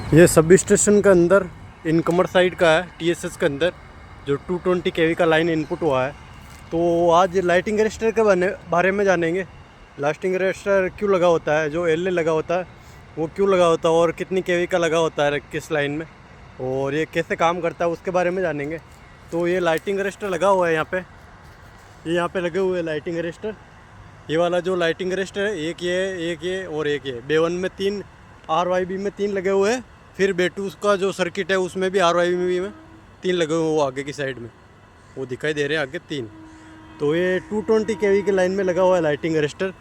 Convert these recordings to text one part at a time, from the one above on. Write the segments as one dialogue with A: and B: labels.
A: ये sub station का अंदर इनकमर साइड का है, टीएसएस के अंदर जो 220 केवी का लाइन इनपुट हुआ है। तो आज लाइटिंग अरेस्टर के बारे में जानेंगे। लाइटिंग अरेस्टर क्यों लगा होता है, जो एलए लगा होता है वो क्यों लगा होता है और कितनी केवी का लगा होता है किस लाइन में, और ये कैसे काम करता है उसके बारे में जानेंगे। तो ये लाइटिंग अरेस्टर लगा हुआ है यहाँ पे, ये यहाँ पे लगे हुए लाइटिंग अरेस्टर। ये वाला जो लाइटिंग अरेस्टर है, एक ये और एक ये बे 1 में 3, RYB में 3 लगे हुए हैं। फिर बे 2 का जो सर्किट है उसमें भी RYB में 3 लगे हुए हैं, वो आगे की साइड में वो दिखाई दे रहे हैं आगे 3। तो ये 220 केवी की लाइन में लगा हुआ है लाइटिंग अरेस्टर।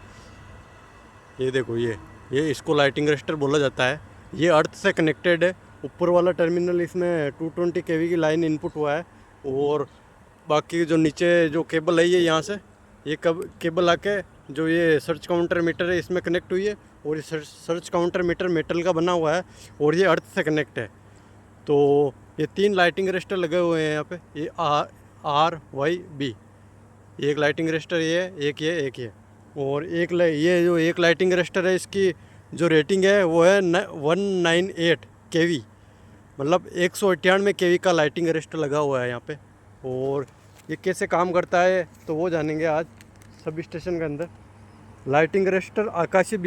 A: ये देखो, ये इसको लाइटिंग अरेस्टर बोला जाता है। ये अर्थ से कनेक्टेड है। ऊपर वाला टर्मिनल इसमें 220 केवी की लाइन इनपुट हुआ है, और बाकी जो नीचे जो केबल है ये यहाँ से ये केबल आके जो ये सर्च काउंटर मीटर है इसमें कनेक्ट हुई है, और ये सर्च काउंटर मीटर मेटल का बना हुआ है और ये अर्थ से कनेक्ट है। तो ये 3 लाइटिंग अरेस्टर लगे हुए हैं यहाँ पे। ये RYB, एक लाइटिंग अरेस्टर ये है, एक ये और ये जो एक लाइटिंग अरेस्टर है इसकी जो रेटिंग है वो है 198 केवी, मतलब 198 केवी का लाइटिंग अरेस्टर लगा हुआ है यहाँ पे। और ये कैसे काम करता है तो वो जानेंगे आज सब स्टेशन के अंदर। लाइटिंग अरेस्टर आकाशीय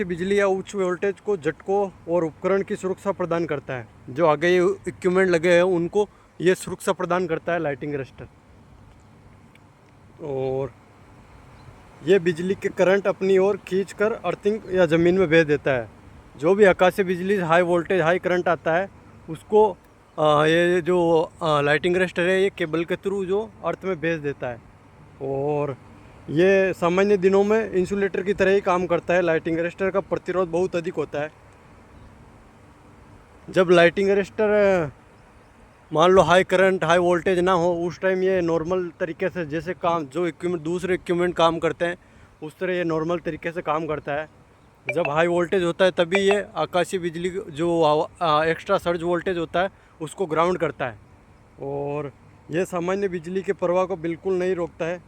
A: बिजली या उच्च वोल्टेज को झटकों और उपकरण की सुरक्षा प्रदान करता है। जो आगे ये इक्विपमेंट लगे हैं उनको ये सुरक्षा प्रदान करता है लाइटिंग अरेस्टर। और ये बिजली के करंट अपनी ओर खींचकर अर्थिंग या ज़मीन में भेज देता है। जो भी आकाशीय बिजली हाई वोल्टेज हाई करंट आता है उसको ये जो लाइटिंग अरेस्टर है ये केबल के थ्रू जो अर्थ में भेज देता है। और ये सामान्य दिनों में इंसुलेटर की तरह ही काम करता है। लाइटिंग अरेस्टर का प्रतिरोध बहुत अधिक होता है। जब लाइटिंग अरेस्टर मान लो हाई करंट हाई वोल्टेज ना हो उस टाइम ये नॉर्मल तरीके से जैसे काम जो इक्विपमेंट दूसरे इक्विपमेंट काम करते हैं उस तरह ये नॉर्मल तरीके से काम करता है। जब हाई वोल्टेज होता है तभी ये आकाशीय बिजली जो एक्स्ट्रा सर्ज वोल्टेज होता है उसको ग्राउंड करता है। और ये सामान्य बिजली के प्रवाह को बिल्कुल नहीं रोकता है।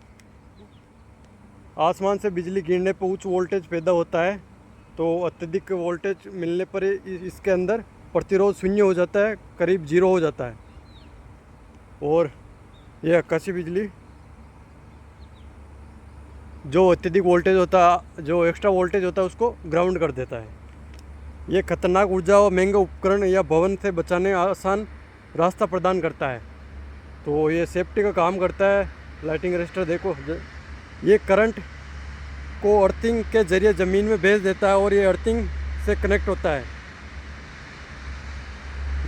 A: आसमान से बिजली गिरने पर उच्च वोल्टेज पैदा होता है, तो अत्यधिक वोल्टेज मिलने पर इसके अंदर प्रतिरोध शून्य हो जाता है, करीब 0 हो जाता है। और ये आकाशीय बिजली जो अत्यधिक वोल्टेज होता है, जो एक्स्ट्रा वोल्टेज होता है उसको ग्राउंड कर देता है। ये खतरनाक ऊर्जा और महंगे उपकरण या भवन से बचाने आसान रास्ता प्रदान करता है। तो ये सेफ्टी का काम करता है लाइटिंग अरेस्टर। देखो ये करंट को अर्थिंग के जरिए ज़मीन में भेज देता है और ये अर्थिंग से कनेक्ट होता है।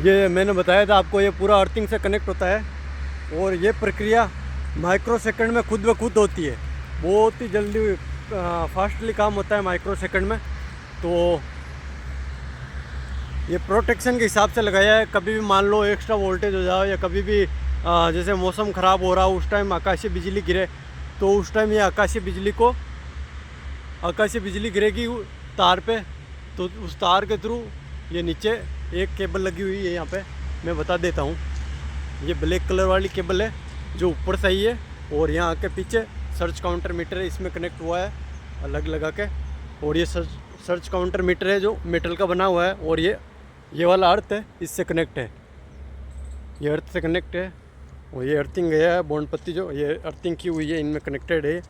A: ये मैंने बताया था आपको, ये पूरा अर्थिंग से कनेक्ट होता है और ये प्रक्रिया माइक्रो सेकंड में खुद ब खुद होती है। बहुत ही जल्दी फास्टली काम होता है माइक्रो सेकंड में। तो ये प्रोटेक्शन के हिसाब से लगाया है। कभी भी मान लो एक्स्ट्रा वोल्टेज हो जाए या कभी भी जैसे मौसम ख़राब हो रहा हो उस टाइम आकाशीय बिजली गिरे तो उस टाइम ये आकाशीय बिजली गिरेगी तार पे, तो उस तार के थ्रू ये नीचे एक केबल लगी हुई है यहाँ पे, मैं बता देता हूँ। ये ब्लैक कलर वाली केबल है जो ऊपर से ही है, और यहाँ आके पीछे सर्च काउंटर मीटर है इसमें कनेक्ट हुआ है अलग लगा के। और ये सर्च काउंटर मीटर है जो मेटल का बना हुआ है, और ये वाला अर्थ है इससे कनेक्ट है, ये अर्थ से कनेक्ट है। और ये अर्थिंग है बॉन्ड पत्ती जो ये अर्थिंग की हुई है इनमें कनेक्टेड है।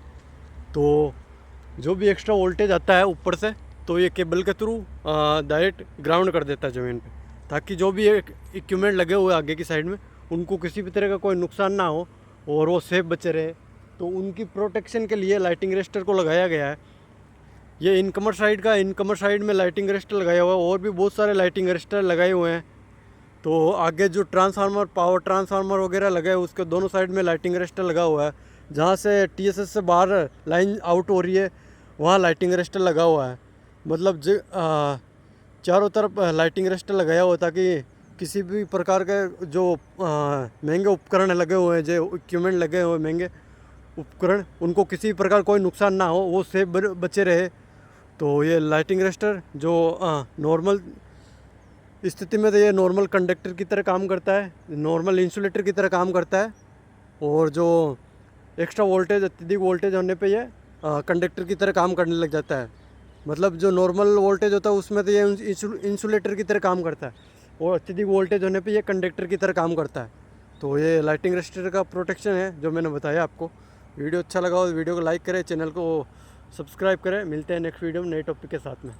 A: तो जो भी एक्स्ट्रा वोल्टेज आता है ऊपर से तो ये केबल के थ्रू डायरेक्ट ग्राउंड कर देता है ज़मीन पे, ताकि जो भी इक्विपमेंट लगे हुए आगे की साइड में उनको किसी भी तरह का कोई नुकसान ना हो और वो सेफ बचे रहे। तो उनकी प्रोटेक्शन के लिए लाइटिंग अरेस्टर को लगाया गया है। ये इनकमर साइड में लाइटिंग अरेस्टर लगाया हुआ है, और भी बहुत सारे लाइटिंग अरेस्टर लगाए हुए हैं। तो आगे जो ट्रांसफार्मर पावर ट्रांसफार्मर वगैरह लगे हुए उसके दोनों साइड में लाइटिंग अरेस्टर लगा हुआ है। जहाँ से टीएसएस से बाहर लाइन आउट हो रही है वहाँ लाइटिंग अरेस्टर लगा हुआ है। मतलब चारों तरफ लाइटिंग अरेस्टर लगाया हुआ ताकि किसी भी प्रकार के जो महंगे उपकरण लगे हुए हैं, जो इक्विपमेंट लगे हुए महंगे उपकरण, उनको किसी प्रकार कोई नुकसान ना हो, वो सेफ बचे रहे। तो ये लाइटिंग अरेस्टर जो नॉर्मल स्थिति में तो ये नॉर्मल कंडक्टर की तरह काम करता है, नॉर्मल इंसुलेटर की तरह काम करता है। और जो एक्स्ट्रा वोल्टेज अत्यधिक वोल्टेज होने पे ये कंडक्टर की तरह काम करने लग जाता है। मतलब जो नॉर्मल वोल्टेज होता है उसमें तो ये इंसुलेटर की तरह काम करता है, और अत्यधिक वोल्टेज होने पे ये कंडक्टर की तरह काम करता है। तो ये लाइटिंग रेजिस्टर का प्रोटेक्शन है जो मैंने बताया आपको। वीडियो अच्छा लगा हो तो वीडियो को लाइक करें, चैनल को सब्सक्राइब करें। मिलते हैं नेक्स्ट वीडियो में नए टॉपिक के साथ में।